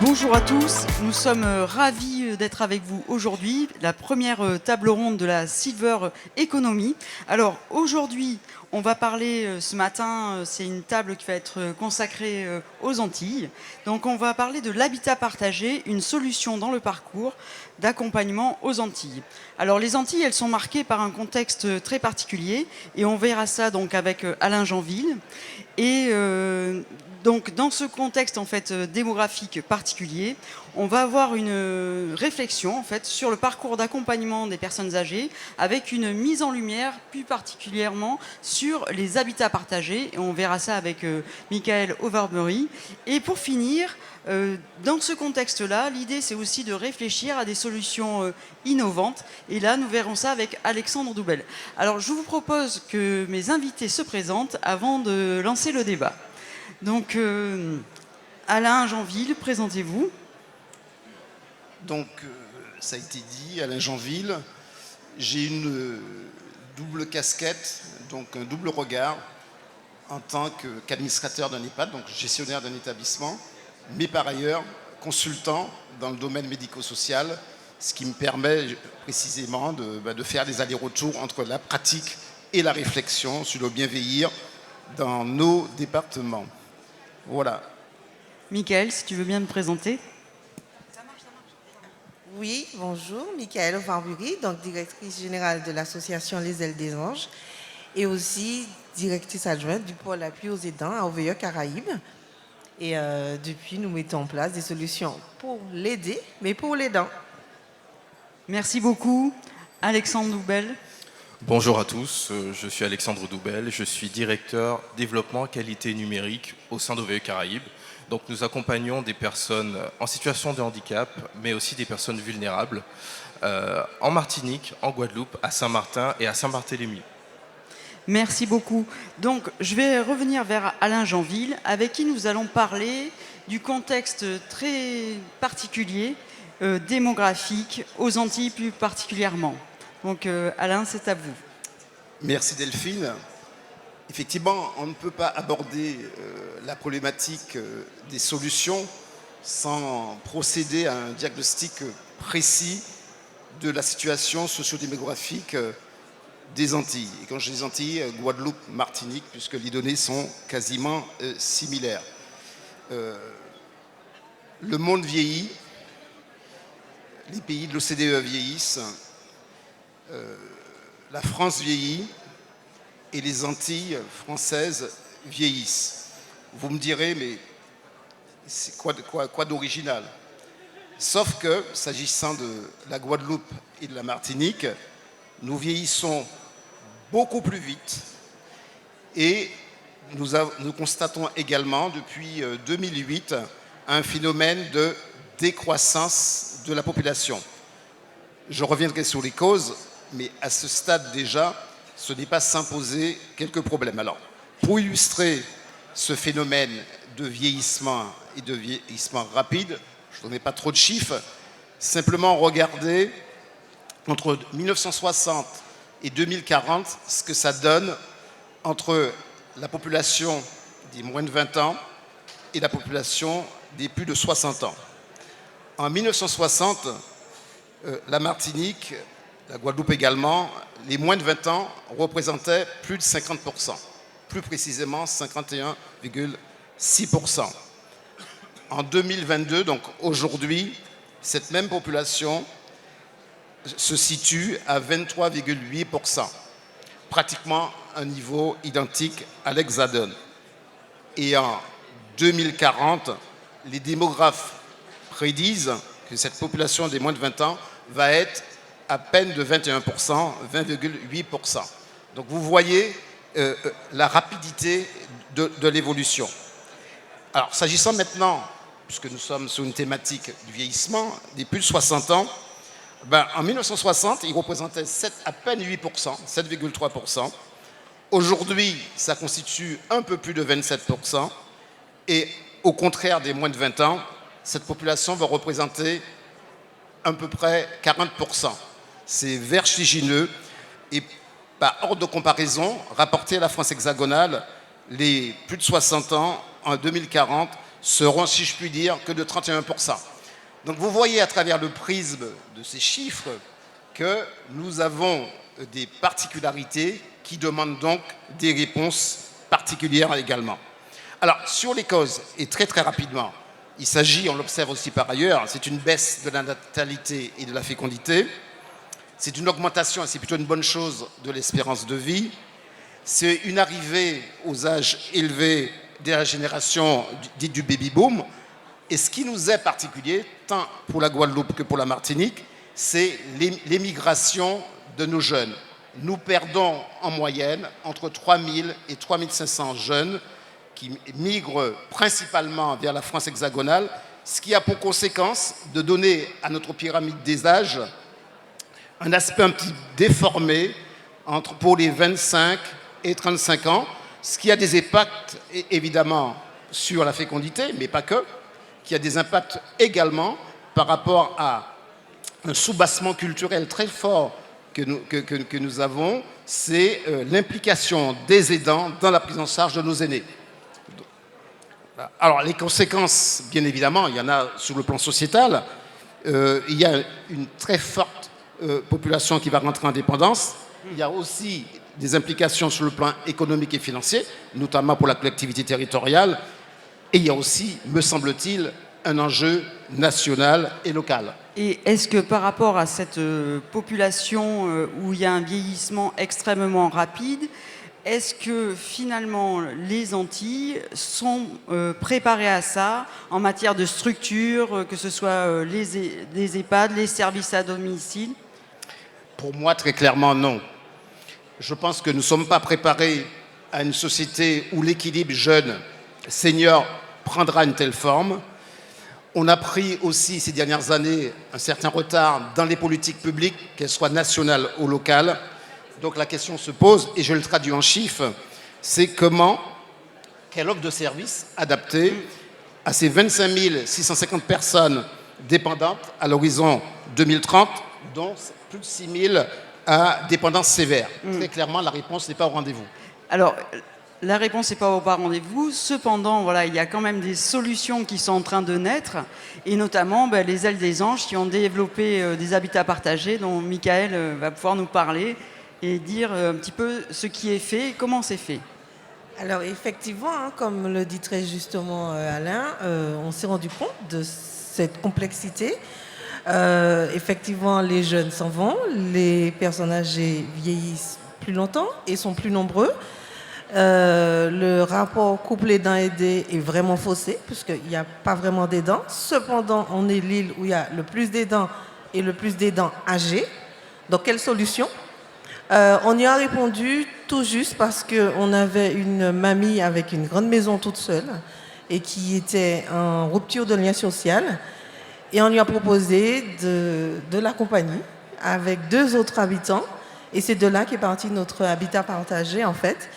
Bonjour à tous, nous sommes ravis d'être avec vous aujourd'hui, la première table ronde de la Silver Economy. Alors aujourd'hui, on va parler ce matin, c'est une table qui va être consacrée aux Antilles. Donc on va parler de l'habitat partagé, une solution dans le parcours d'accompagnement aux Antilles. Alors les Antilles, elles sont marquées par un contexte très particulier et on verra ça donc avec Alain Jeanville. Et donc, dans ce contexte en fait démographique particulier, on va avoir une réflexion en fait sur le parcours d'accompagnement des personnes âgées, avec une mise en lumière plus particulièrement sur les habitats partagés. Et on verra ça avec Michael Overbury. Et pour finir, dans ce contexte-là, l'idée c'est aussi de réfléchir à des solutions innovantes. Et là, nous verrons ça avec Alexandre Doubel. Alors, je vous propose que mes invités se présentent avant de lancer le débat. Donc, Alain Jeanville, présentez-vous. Donc, ça a été dit, Alain Jeanville. J'ai une double casquette, donc un double regard en tant qu'administrateur d'un EHPAD, donc gestionnaire d'un établissement, mais par ailleurs consultant dans le domaine médico-social, ce qui me permet précisément de faire des allers-retours entre la pratique et la réflexion sur le bien vieillir dans nos départements. Voilà. Michael, si tu veux bien te présenter. Oui, bonjour, Michael Overbury, donc directrice générale de l'association Les Ailes des Anges et aussi directrice adjointe du pôle appui aux aidants à Auvergne-Caraïbes. Et depuis, nous mettons en place des solutions pour l'aider, mais pour l'aidant. Merci beaucoup. Alexandre Doubel. Bonjour à tous, je suis Alexandre Doubel, je suis directeur développement qualité numérique au sein d'Auvergne-Caraïbes. Donc nous accompagnons des personnes en situation de handicap, mais aussi des personnes vulnérables en Martinique, en Guadeloupe, à Saint-Martin et à Saint-Barthélemy. Merci beaucoup. Donc, je vais revenir vers Alain Jeanville, avec qui nous allons parler du contexte très particulier, démographique, aux Antilles plus particulièrement. Donc, Alain, c'est à vous. Merci Delphine. Effectivement, on ne peut pas aborder la problématique des solutions sans procéder à un diagnostic précis de la situation socio-démographique des Antilles. Et quand je dis Antilles, Guadeloupe, Martinique, puisque les données sont quasiment similaires. Le monde vieillit, les pays de l'OCDE vieillissent, la France vieillit et les Antilles françaises vieillissent. Vous me direz, mais c'est quoi d'original? Sauf que, s'agissant de la Guadeloupe et de la Martinique, nous vieillissons beaucoup plus vite et nous constatons également depuis 2008 un phénomène de décroissance de la population. Je reviendrai sur les causes, mais à ce stade déjà, ce n'est pas sans poser quelques problèmes. Alors, pour illustrer ce phénomène de vieillissement et de vieillissement rapide, je ne donnais pas trop de chiffres, simplement regarder entre 1960 et 2040 ce que ça donne entre la population des moins de 20 ans et la population des plus de 60 ans. En 1960, la Martinique, la Guadeloupe également, les moins de 20 ans représentaient plus de 50%, plus précisément 51,6%. En 2022, donc aujourd'hui, cette même population se situe à 23,8%, pratiquement un niveau identique à l'Hexagone. Et en 2040, les démographes prédisent que cette population des moins de 20 ans va être à peine de 21%, 20,8%. Donc vous voyez la rapidité de l'évolution. Alors s'agissant maintenant, puisque nous sommes sur une thématique du vieillissement, des plus de 60 ans, en 1960, ils représentaient à peine 8%, 7,3%. Aujourd'hui, ça constitue un peu plus de 27%. Et au contraire des moins de 20 ans, cette population va représenter à peu près 40%. C'est vertigineux et par ordre de comparaison, rapporté à la France hexagonale, les plus de 60 ans en 2040 seront, si je puis dire, que de 31%. Donc vous voyez à travers le prisme de ces chiffres que nous avons des particularités qui demandent donc des réponses particulières également. Alors, sur les causes, et très très rapidement, il s'agit, on l'observe aussi par ailleurs, c'est une baisse de la natalité et de la fécondité, c'est une augmentation, et c'est plutôt une bonne chose, de l'espérance de vie, c'est une arrivée aux âges élevés de la génération dite du baby-boom, et ce qui nous est particulier, tant pour la Guadeloupe que pour la Martinique, c'est l'émigration de nos jeunes. Nous perdons en moyenne entre 3 000 et 3 500 jeunes qui migrent principalement vers la France hexagonale, ce qui a pour conséquence de donner à notre pyramide des âges un aspect un petit déformé pour les 25 et 35 ans, ce qui a des impacts évidemment sur la fécondité, mais pas que, qui a des impacts également par rapport à un soubassement culturel très fort que nous avons, c'est l'implication des aidants dans la prise en charge de nos aînés. Alors, les conséquences, bien évidemment, il y en a sur le plan sociétal. Il y a une très forte population qui va rentrer en dépendance. Il y a aussi des implications sur le plan économique et financier, notamment pour la collectivité territoriale. Et il y a aussi, me semble-t-il, un enjeu national et local. Et est-ce que par rapport à cette population où il y a un vieillissement extrêmement rapide, est-ce que finalement les Antilles sont préparées à ça en matière de structure, que ce soit les EHPAD, les services à domicile? Pour moi, très clairement, non. Je pense que nous ne sommes pas préparés à une société où l'équilibre jeune-senior prendra une telle forme. On a pris aussi ces dernières années un certain retard dans les politiques publiques, qu'elles soient nationales ou locales. Donc la question se pose, et je le traduis en chiffres, c'est quelle offre de service adaptée à ces 25 650 personnes dépendantes à l'horizon 2030, dont plus de 6 000 à dépendance sévère. Très clairement, la réponse n'est pas au rendez-vous. Alors, la réponse n'est pas au rendez-vous. Cependant, voilà, il y a quand même des solutions qui sont en train de naître, et notamment les Ailes des Anges qui ont développé des habitats partagés dont Michael va pouvoir nous parler et dire un petit peu ce qui est fait et comment c'est fait. Alors effectivement, comme le dit très justement Alain, on s'est rendu compte de cette complexité. Effectivement, les jeunes s'en vont, les personnes âgées vieillissent plus longtemps et sont plus nombreux. Le rapport couple aidant-aidé est vraiment faussé, puisqu'il n'y a pas vraiment d'aidants. Cependant, on est l'île où il y a le plus d'aidants et le plus d'aidants âgés. Donc, quelle solution ? On y a répondu tout juste parce qu'on avait une mamie avec une grande maison toute seule et qui était en rupture de lien social. Et on lui a proposé de l'accompagner avec 2 autres habitants. Et c'est de là qu'est parti notre habitat partagé, en fait,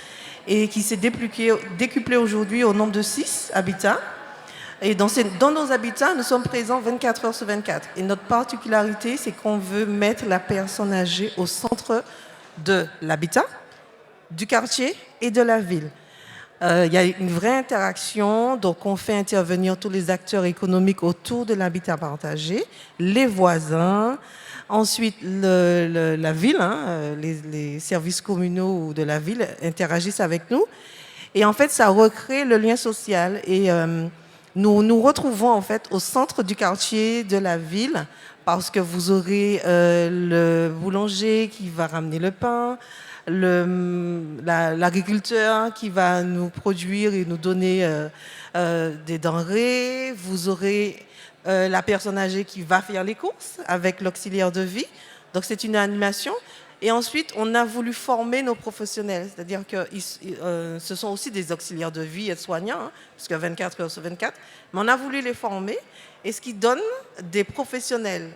et qui s'est décuplé aujourd'hui au nombre de 6 habitats. Et dans nos habitats, nous sommes présents 24 heures sur 24. Et notre particularité, c'est qu'on veut mettre la personne âgée au centre de l'habitat, du quartier et de la ville. Il y a une vraie interaction, donc on fait intervenir tous les acteurs économiques autour de l'habitat partagé, les voisins, ensuite la ville, les services communaux de la ville interagissent avec nous. Et en fait, ça recrée le lien social. Et nous nous retrouvons en fait au centre du quartier de la ville, parce que vous aurez le boulanger qui va ramener le pain, l'agriculteur qui va nous produire et nous donner des denrées. Vous aurez la personne âgée qui va faire les courses avec l'auxiliaire de vie. Donc c'est une animation. Et ensuite, on a voulu former nos professionnels. C'est-à-dire que ce sont aussi des auxiliaires de vie et soignants, parce que 24 heures sur 24. Mais on a voulu les former, et ce qui donne des professionnels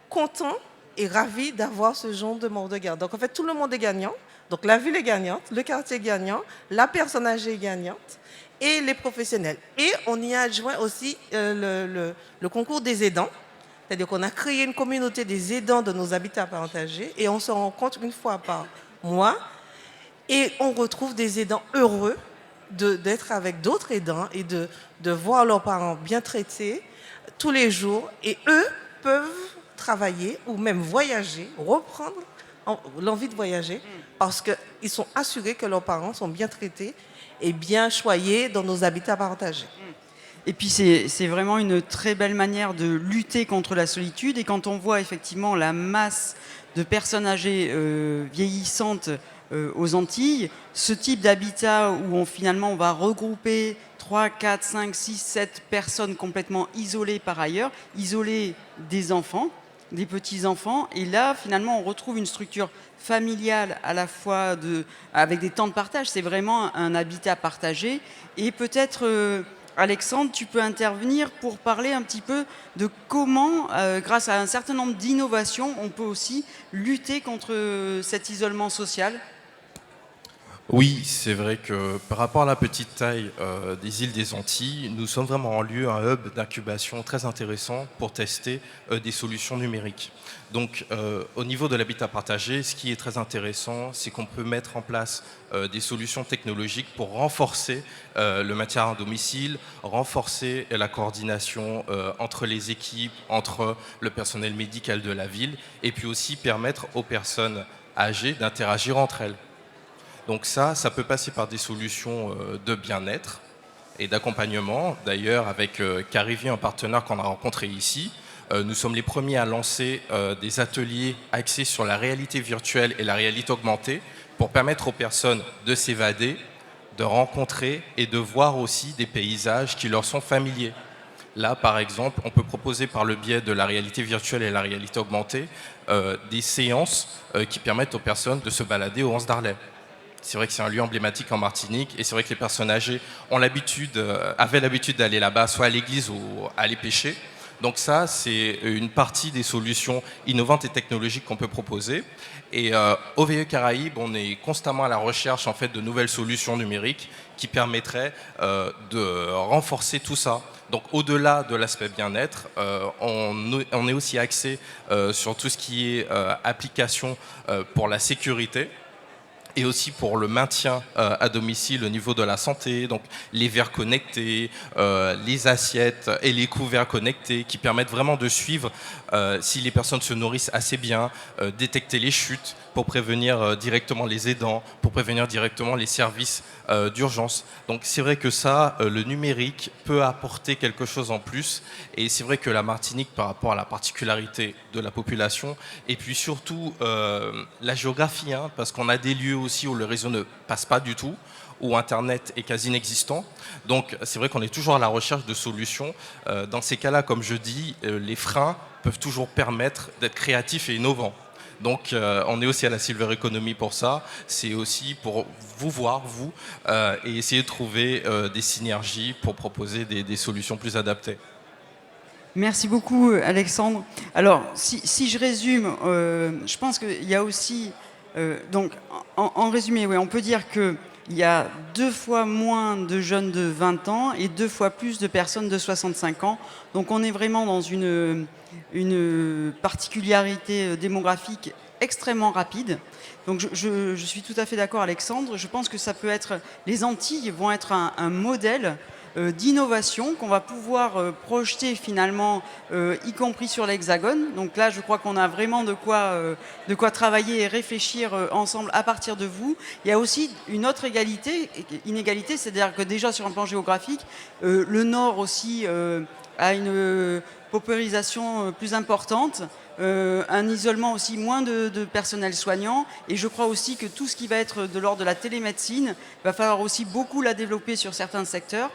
contents et ravis d'avoir ce genre de mode de garde. Donc en fait, tout le monde est gagnant. Donc la ville est gagnante, le quartier est gagnant, la personne âgée est gagnante, et les professionnels. Et on y a adjoint aussi le concours des aidants. C'est-à-dire qu'on a créé une communauté des aidants de nos habitats partagés et on se rencontre une fois par mois et on retrouve des aidants heureux d'être avec d'autres aidants et de voir leurs parents bien traités tous les jours. Et eux peuvent travailler ou même voyager, reprendre l'envie de voyager parce qu'ils sont assurés que leurs parents sont bien traités et bien choyés dans nos habitats partagés. Et puis c'est vraiment une très belle manière de lutter contre la solitude. Et quand on voit effectivement la masse de personnes âgées vieillissantes aux Antilles, ce type d'habitat où finalement on va regrouper 3, 4, 5, 6, 7 personnes complètement isolées par ailleurs, isolées des enfants, des petits-enfants. Et là, finalement, on retrouve une structure familiale à la fois avec des temps de partage. C'est vraiment un habitat partagé. Et peut-être... Alexandre, tu peux intervenir pour parler un petit peu de comment, grâce à un certain nombre d'innovations, on peut aussi lutter contre cet isolement social. Oui, c'est vrai que par rapport à la petite taille des îles des Antilles, nous sommes vraiment en lieu, un hub d'incubation très intéressant pour tester des solutions numériques. Donc au niveau de l'habitat partagé, ce qui est très intéressant, c'est qu'on peut mettre en place des solutions technologiques pour renforcer le maintien à domicile, renforcer la coordination entre les équipes, entre le personnel médical de la ville, et puis aussi permettre aux personnes âgées d'interagir entre elles. Donc ça peut passer par des solutions de bien-être et d'accompagnement. D'ailleurs, avec Carivi, un partenaire qu'on a rencontré ici, nous sommes les premiers à lancer des ateliers axés sur la réalité virtuelle et la réalité augmentée pour permettre aux personnes de s'évader, de rencontrer et de voir aussi des paysages qui leur sont familiers. Là, par exemple, on peut proposer par le biais de la réalité virtuelle et la réalité augmentée des séances qui permettent aux personnes de se balader aux Anses d'Arlet. C'est vrai que c'est un lieu emblématique en Martinique et c'est vrai que les personnes âgées avaient l'habitude d'aller là-bas, soit à l'église ou à aller pêcher. Donc ça, c'est une partie des solutions innovantes et technologiques qu'on peut proposer. Et au VE Caraïbes, on est constamment à la recherche en fait, de nouvelles solutions numériques qui permettraient de renforcer tout ça. Donc au-delà de l'aspect bien-être, on est aussi axé sur tout ce qui est application pour la sécurité. Et aussi pour le maintien à domicile au niveau de la santé, donc les verres connectés, les assiettes et les couverts connectés qui permettent vraiment de suivre si les personnes se nourrissent assez bien, détecter les chutes pour prévenir directement les aidants, pour prévenir directement les services d'urgence. Donc c'est vrai que ça, le numérique peut apporter quelque chose en plus et c'est vrai que la Martinique par rapport à la particularité de la population et puis surtout la géographie, hein, parce qu'on a des lieux aussi où le réseau ne passe pas du tout, où Internet est quasi inexistant. Donc c'est vrai qu'on est toujours à la recherche de solutions. Dans ces cas-là, comme je dis, les freins peuvent toujours permettre d'être créatifs et innovants. Donc on est aussi à la Silver Economy pour ça. C'est aussi pour vous voir, vous, et essayer de trouver des synergies pour proposer des solutions plus adaptées. Merci beaucoup, Alexandre. Alors, si je résume, je pense qu'il y a aussi... donc, en résumé, oui, on peut dire qu'il y a 2 fois moins de jeunes de 20 ans et 2 fois plus de personnes de 65 ans. Donc, on est vraiment dans une particularité démographique extrêmement rapide. Donc, je suis tout à fait d'accord, Alexandre. Je pense que ça peut être... Les Antilles vont être un modèle d'innovation qu'on va pouvoir projeter finalement, y compris sur l'Hexagone. Donc là, je crois qu'on a vraiment de quoi travailler et réfléchir ensemble à partir de vous. Il y a aussi une autre inégalité, c'est-à-dire que déjà sur un plan géographique, le Nord aussi a une paupérisation plus importante, un isolement aussi, moins de personnel soignant. Et je crois aussi que tout ce qui va être de l'ordre de la télémédecine, va falloir aussi beaucoup la développer sur certains secteurs.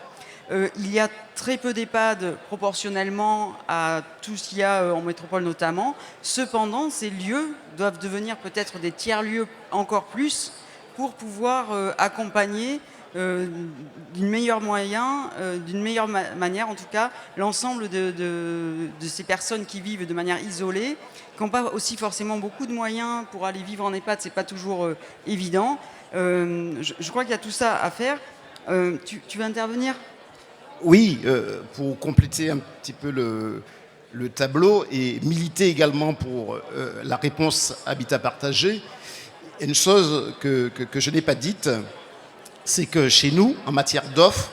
Il y a très peu d'EHPAD proportionnellement à tout ce qu'il y a en métropole notamment. Cependant, ces lieux doivent devenir peut-être des tiers-lieux encore plus pour pouvoir accompagner d'une meilleure manière en tout cas, l'ensemble de ces personnes qui vivent de manière isolée, qui n'ont pas aussi forcément beaucoup de moyens pour aller vivre en EHPAD, c'est pas toujours évident. Je crois qu'il y a tout ça à faire. Tu veux intervenir? Oui, pour compléter un petit peu le tableau et militer également pour la réponse habitat partagé, une chose que je n'ai pas dite, c'est que chez nous, en matière d'offres,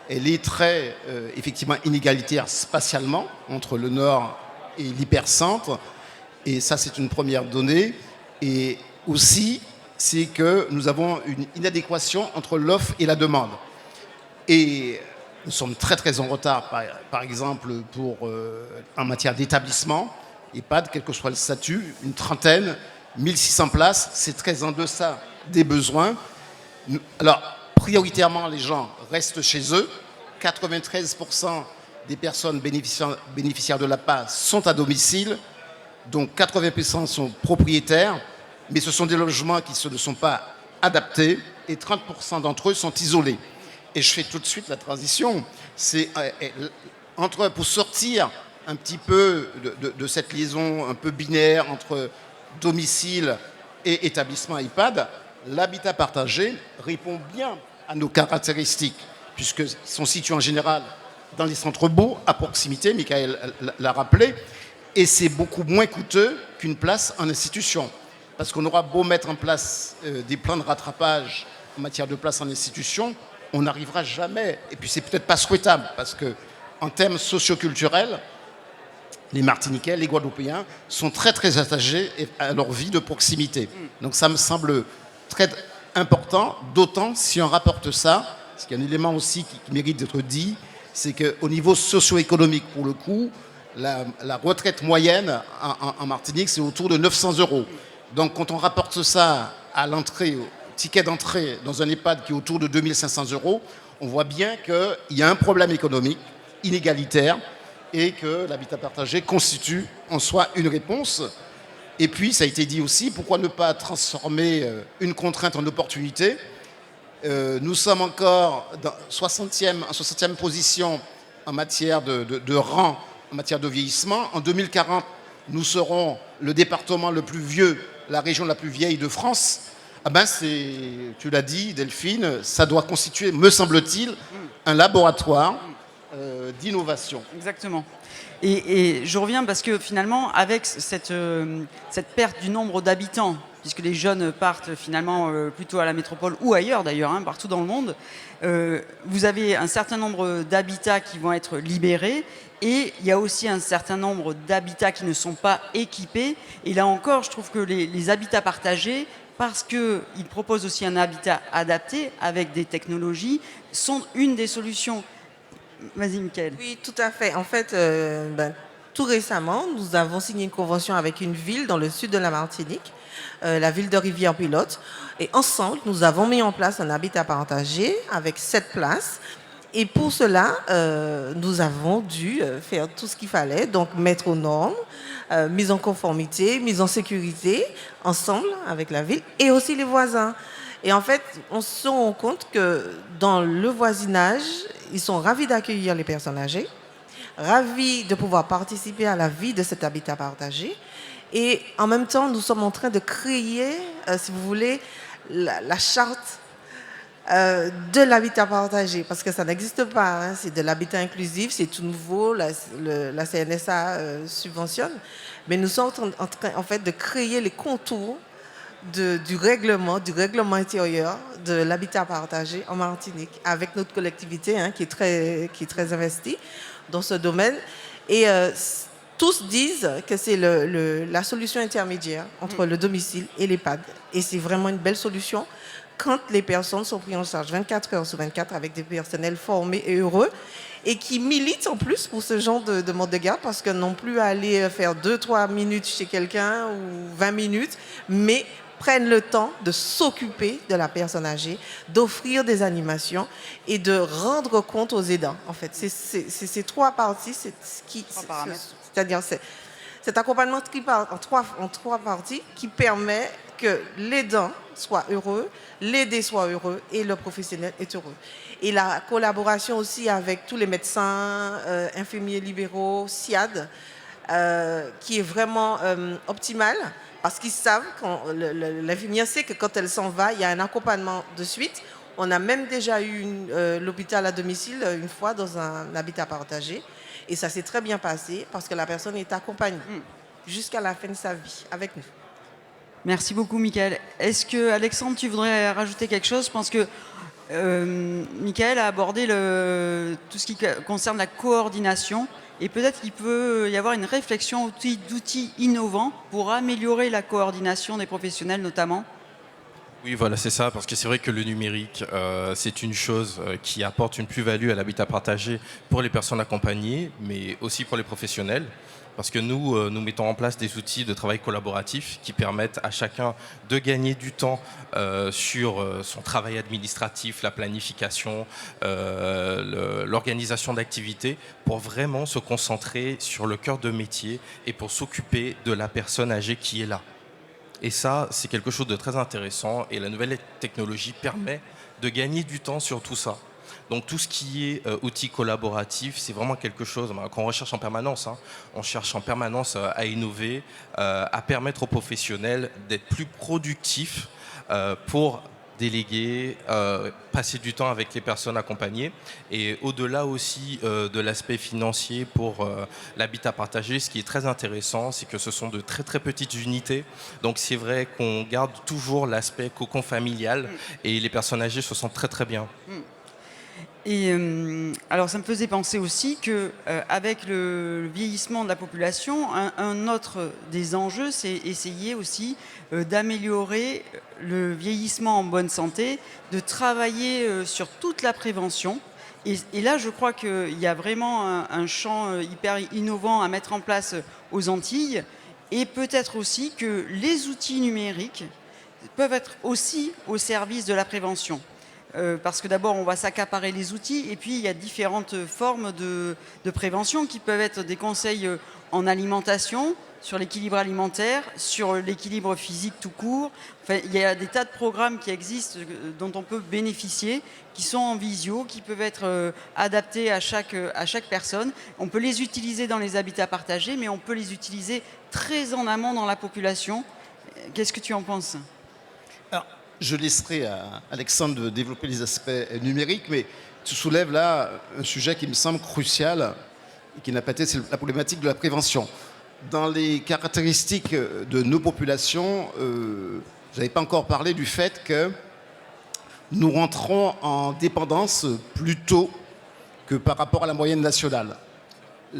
elle est très effectivement inégalitaire spatialement entre le nord et l'hypercentre. Et ça, c'est une première donnée. Et aussi, c'est que nous avons une inadéquation entre l'offre et la demande. Et nous sommes très très en retard, par exemple, en matière d'établissement. EHPAD, quel que soit le statut, une trentaine, 1600 places, c'est très en deçà des besoins. Alors, prioritairement, les gens restent chez eux. 93% des personnes bénéficiaires de l'APA sont à domicile, donc 80% sont propriétaires, mais ce sont des logements qui ne sont pas adaptés et 30% d'entre eux sont isolés. Et je fais tout de suite la transition. C'est pour sortir un petit peu de cette liaison un peu binaire entre domicile et établissement EHPAD, l'habitat partagé répond bien à nos caractéristiques, puisqu'ils sont situés en général dans les centres beaux, à proximité, Michael l'a rappelé, et c'est beaucoup moins coûteux qu'une place en institution. Parce qu'on aura beau mettre en place des plans de rattrapage en matière de place en institution, on n'arrivera jamais, et puis c'est peut-être pas souhaitable, parce qu'en termes socioculturels, les Martiniquais, les Guadeloupéens sont très très attachés à leur vie de proximité. Donc ça me semble très important, d'autant si on rapporte ça, parce qu'il y a un élément aussi qui mérite d'être dit, c'est qu'au niveau socio-économique, pour le coup, la retraite moyenne en Martinique, c'est autour de 900 €. Donc quand on rapporte ça à l'entrée, au ticket d'entrée dans un EHPAD qui est autour de 2500 €, on voit bien qu'il y a un problème économique inégalitaire et que l'habitat partagé constitue en soi une réponse. Et puis, ça a été dit aussi, pourquoi ne pas transformer une contrainte en opportunité? Nous sommes encore en 60e position en matière de rang, en matière de vieillissement. En 2040, nous serons le département le plus vieux, la région la plus vieille de France. Ah ben tu l'as dit, Delphine, ça doit constituer, me semble-t-il, un laboratoire d'innovation. Exactement. Et je reviens parce que finalement, avec cette perte du nombre d'habitants, puisque les jeunes partent finalement plutôt à la métropole ou ailleurs d'ailleurs, partout dans le monde, vous avez un certain nombre d'habitats qui vont être libérés et il y a aussi un certain nombre d'habitats qui ne sont pas équipés. Et là encore, je trouve que les habitats partagés, parce qu'ils proposent aussi un habitat adapté avec des technologies, sont une des solutions. Vas-y, Mickaël. Oui, tout à fait. En fait, tout récemment, nous avons signé une convention avec une ville dans le sud de la Martinique, la ville de Rivière-Pilote. Et ensemble, nous avons mis en place un habitat partagé avec 7 places. Et pour cela, nous avons dû faire tout ce qu'il fallait, donc mettre aux normes, mise en conformité, mise en sécurité, ensemble avec la ville et aussi les voisins. Et en fait, on se rend compte que dans le voisinage, ils sont ravis d'accueillir les personnes âgées, ravis de pouvoir participer à la vie de cet habitat partagé. Et en même temps, nous sommes en train de créer, si vous voulez, la charte de l'habitrain partagé, parce que ça n'existe pas. C'est de l'habitat inclusif, c'est tout nouveau, la CNSA subventionne. Mais nous sommes en train en fait, de créer les contours du règlement intérieur de l'habitat partagé en Martinique, avec notre collectivité qui est très investie dans ce domaine. Et tous disent que c'est la solution intermédiaire entre le domicile et l'EHPAD. Et c'est vraiment une belle solution quand les personnes sont prises en charge 24 heures sur 24 avec des personnels formés et heureux et qui militent en plus pour ce genre de mode de garde, parce que non plus aller faire 2-3 minutes chez quelqu'un ou 20 minutes, mais prennent le temps de s'occuper de la personne âgée, d'offrir des animations et de rendre compte aux aidants. En fait, c'est ces trois parties, c'est-à-dire cet accompagnement en trois parties qui permet que l'aidant soit heureux, l'aidé soit heureux et le professionnel est heureux. Et la collaboration aussi avec tous les médecins, infirmiers libéraux, SIAD, qui est vraiment optimale, parce qu'ils savent, l'infirmière sait que quand elle s'en va, il y a un accompagnement de suite On a même déjà eu l'hôpital à domicile une fois dans un habitat partagé. Et ça s'est très bien passé parce que la personne est accompagnée jusqu'à la fin de sa vie avec nous. Merci beaucoup, Michael. Est-ce que, Alexandre, tu voudrais rajouter quelque chose? Je pense que Michael a abordé tout ce qui concerne la coordination. Et peut-être qu'il peut y avoir une réflexion d'outils innovants pour améliorer la coordination des professionnels, notamment. Oui, voilà, c'est ça, parce que c'est vrai que le numérique, c'est une chose qui apporte une plus-value à l'habitat partagé pour les personnes accompagnées, mais aussi pour les professionnels. Parce que nous mettons en place des outils de travail collaboratif qui permettent à chacun de gagner du temps sur son travail administratif, la planification, l'organisation d'activités, pour vraiment se concentrer sur le cœur de métier et pour s'occuper de la personne âgée qui est là. Et ça, c'est quelque chose de très intéressant et la nouvelle technologie permet de gagner du temps sur tout ça. Donc tout ce qui est outils collaboratifs, c'est vraiment quelque chose qu'on recherche en permanence. On cherche en permanence à innover, à permettre aux professionnels d'être plus productifs pour déléguer, passer du temps avec les personnes accompagnées. Et au-delà aussi de l'aspect financier pour l'habitat partagé, ce qui est très intéressant, c'est que ce sont de très très petites unités. Donc c'est vrai qu'on garde toujours l'aspect cocon familial et les personnes âgées se sentent très très bien. Et alors ça me faisait penser aussi qu'avec le vieillissement de la population, un autre des enjeux, c'est essayer aussi d'améliorer le vieillissement en bonne santé, de travailler sur toute la prévention. Et là, je crois qu'il y a vraiment un champ hyper innovant à mettre en place aux Antilles, et peut-être aussi que les outils numériques peuvent être aussi au service de la prévention. Parce que d'abord, on va s'accaparer les outils, et puis il y a différentes formes de prévention qui peuvent être des conseils en alimentation, sur l'équilibre alimentaire, sur l'équilibre physique tout court. Enfin, il y a des tas de programmes qui existent dont on peut bénéficier, qui sont en visio, qui peuvent être adaptés à chaque personne. On peut les utiliser dans les habitats partagés, mais on peut les utiliser très en amont dans la population. Qu'est-ce que tu en penses ? Alors, je laisserai à Alexandre de développer les aspects numériques, mais tu soulèves là un sujet qui me semble crucial et qui n'a pas été, c'est la problématique de la prévention. Dans les caractéristiques de nos populations, je n'avais pas encore parlé du fait que nous rentrons en dépendance plus tôt que par rapport à la moyenne nationale.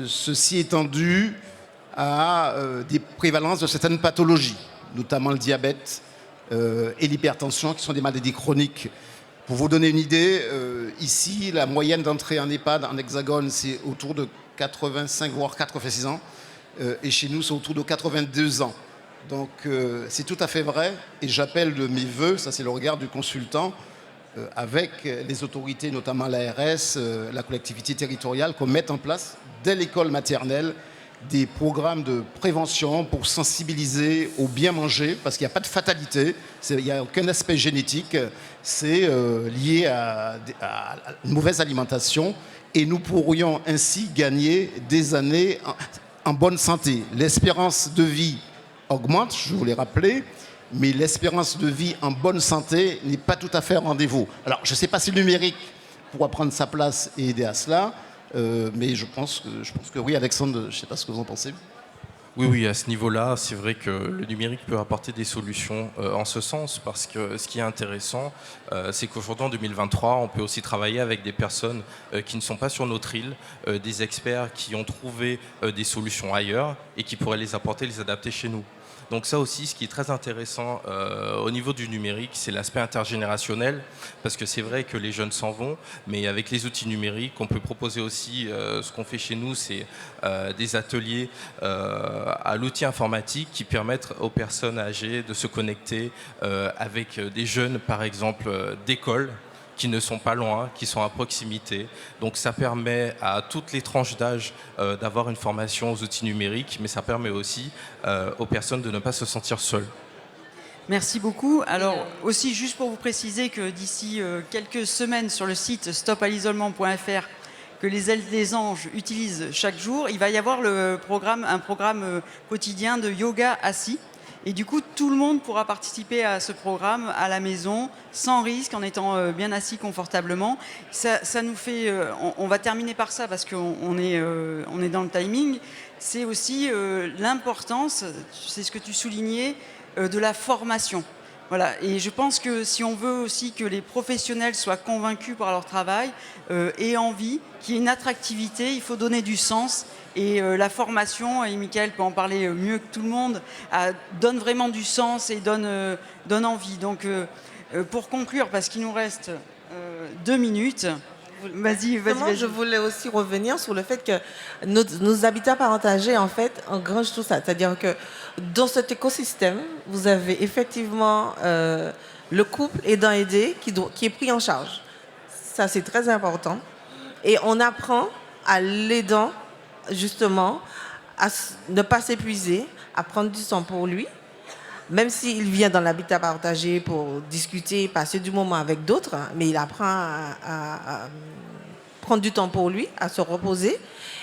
Ceci étant dû à des prévalences de certaines pathologies, notamment le diabète, et l'hypertension, qui sont des maladies chroniques. Pour vous donner une idée, ici, la moyenne d'entrée en EHPAD en Hexagone, c'est autour de 85, voire 86 ans. Et chez nous, c'est autour de 82 ans. Donc, c'est tout à fait vrai. Et j'appelle de mes voeux, ça c'est le regard du consultant, avec les autorités, notamment l'ARS, la collectivité territoriale, qu'on mette en place, dès l'école maternelle, des programmes de prévention pour sensibiliser au bien manger, parce qu'il n'y a pas de fatalité, il n'y a aucun aspect génétique, c'est lié à une mauvaise alimentation, et nous pourrions ainsi gagner des années en bonne santé. L'espérance de vie augmente, je vous l'ai rappelé, mais l'espérance de vie en bonne santé n'est pas tout à fait au rendez-vous. Alors, je ne sais pas si le numérique pourra prendre sa place et aider à cela, mais je pense que oui, Alexandre, je ne sais pas ce que vous en pensez. Oui, à ce niveau-là, c'est vrai que le numérique peut apporter des solutions en ce sens, parce que ce qui est intéressant, c'est qu'aujourd'hui, en 2023, on peut aussi travailler avec des personnes qui ne sont pas sur notre île, des experts qui ont trouvé des solutions ailleurs et qui pourraient les apporter, les adapter chez nous. Donc ça aussi, ce qui est très intéressant au niveau du numérique, c'est l'aspect intergénérationnel, parce que c'est vrai que les jeunes s'en vont, mais avec les outils numériques, on peut proposer aussi, ce qu'on fait chez nous, c'est des ateliers à l'outil informatique qui permettent aux personnes âgées de se connecter avec des jeunes, par exemple, d'école, qui ne sont pas loin, qui sont à proximité. Donc ça permet à toutes les tranches d'âge d'avoir une formation aux outils numériques, mais ça permet aussi aux personnes de ne pas se sentir seules. Merci beaucoup. Alors aussi, juste pour vous préciser que d'ici quelques semaines, sur le site stopalisolement.fr, que les ailes des anges utilisent chaque jour, il va y avoir un programme quotidien de yoga assis. Et du coup, tout le monde pourra participer à ce programme à la maison, sans risque, en étant bien assis confortablement. Ça nous fait... on va terminer par ça parce qu'on est dans le timing. C'est aussi l'importance, c'est ce que tu soulignais, de la formation. Voilà. Et je pense que si on veut aussi que les professionnels soient convaincus par leur travail et envie, qu'il y ait une attractivité, il faut donner du sens. Et la formation, et Michael peut en parler mieux que tout le monde, donne vraiment du sens et donne envie. Donc pour conclure, parce qu'il nous reste 2 minutes, vas-y. Je voulais aussi revenir sur le fait que nos habitats partagés, en fait, engrangent tout ça. C'est-à-dire que dans cet écosystème, vous avez effectivement le couple aidant-aidé qui est pris en charge. Ça, c'est très important. Et on apprend à l'aidant, justement, à ne pas s'épuiser, à prendre du temps pour lui. Même s'il vient dans l'habitat partagé pour discuter, passer du moment avec d'autres, mais il apprend à prendre du temps pour lui, à se reposer.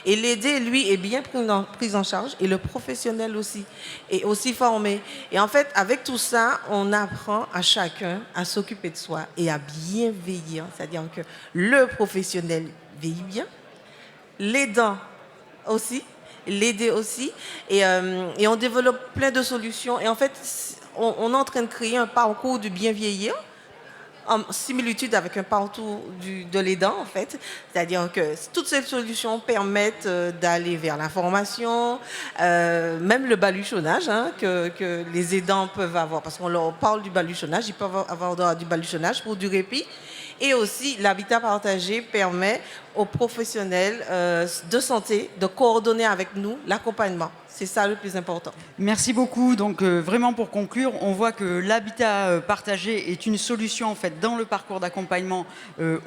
Et l'aider, lui, est bien pris en charge. Et le professionnel aussi est aussi formé. Et en fait, avec tout ça, on apprend à chacun à s'occuper de soi et à bien veiller. C'est-à-dire que le professionnel veille bien, l'aidant aussi, l'aider aussi. Et on développe plein de solutions. Et en fait, on est en train de créer un parcours du bien vieillir en similitude avec un parcours de l'aidant, en fait. C'est-à-dire que toutes ces solutions permettent d'aller vers la formation, même le baluchonnage que les aidants peuvent avoir. Parce qu'on leur parle du baluchonnage, ils peuvent avoir du baluchonnage pour du répit. Et aussi, l'habitat partagé permet aux professionnels de santé de coordonner avec nous l'accompagnement. C'est ça le plus important. Merci beaucoup. Donc vraiment pour conclure, on voit que l'habitat partagé est une solution en fait dans le parcours d'accompagnement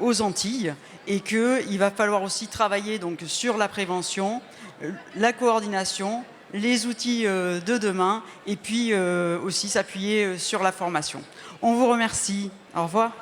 aux Antilles et qu'il va falloir aussi travailler donc sur la prévention, la coordination, les outils de demain et puis aussi s'appuyer sur la formation. On vous remercie. Au revoir.